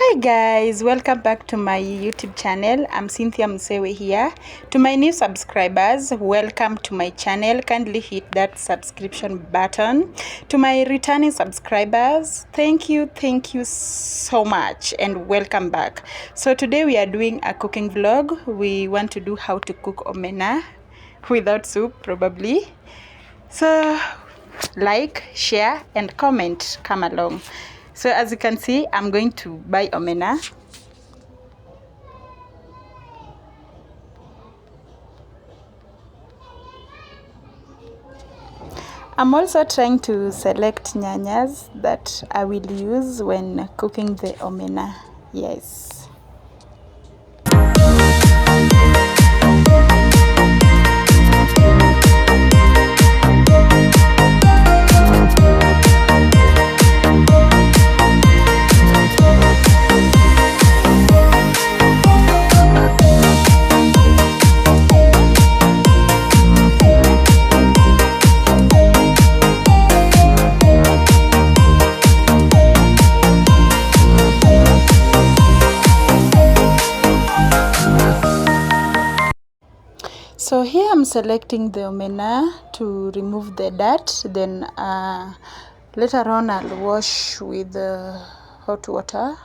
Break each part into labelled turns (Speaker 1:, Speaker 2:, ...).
Speaker 1: Hi guys, welcome back to my YouTube channel. I'm Cynthia Msewe here. To my new subscribers, welcome to my channel. Kindly hit that subscription button. To my returning subscribers, thank you so much and welcome back. So today we are doing a cooking vlog. We want to do how to cook omena without soup probably. So like, share and comment, come along. So as you can see, I'm going to buy omena. I'm also trying to select nyanyas that I will use when cooking the omena. Yes. So here I'm selecting the omena to remove the dirt. Then later on I'll wash with hot water.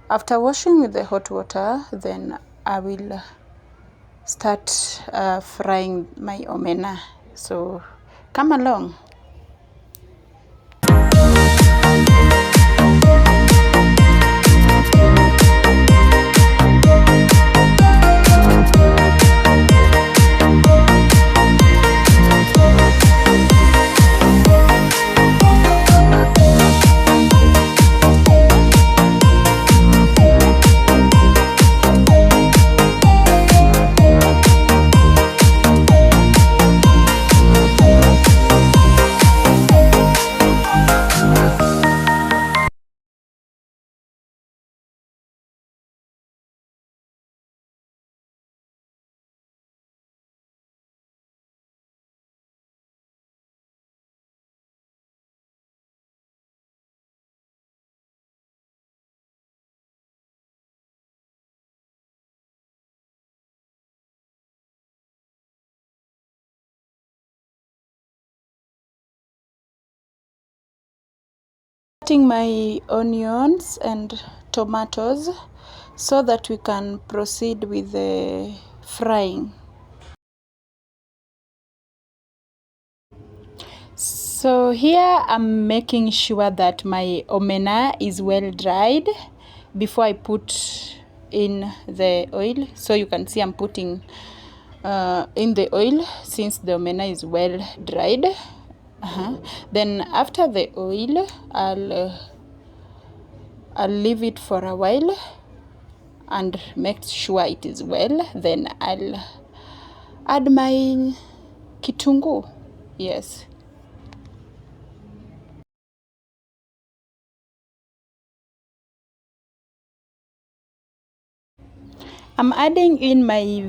Speaker 1: After washing with the hot water, then I will start frying my omena. So come along. Cutting my onions and tomatoes so that we can proceed with the frying. So here I'm making sure that my omena is well dried before I put in the oil. So you can see I'm putting in the oil since the omena is well dried. Then after the oil, I'll leave it for a while and make sure it is well. Then I'll add my kitunguu. Yes. I'm adding in my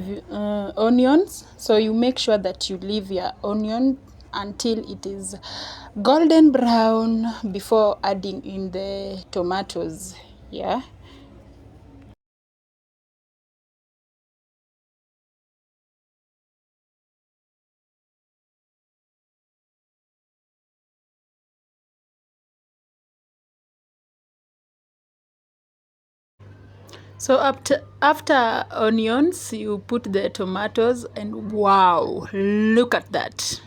Speaker 1: onions. So you make sure that you leave your onion until it is golden brown before adding in the tomatoes. Yeah. So after onions, you put the tomatoes and wow, look at that.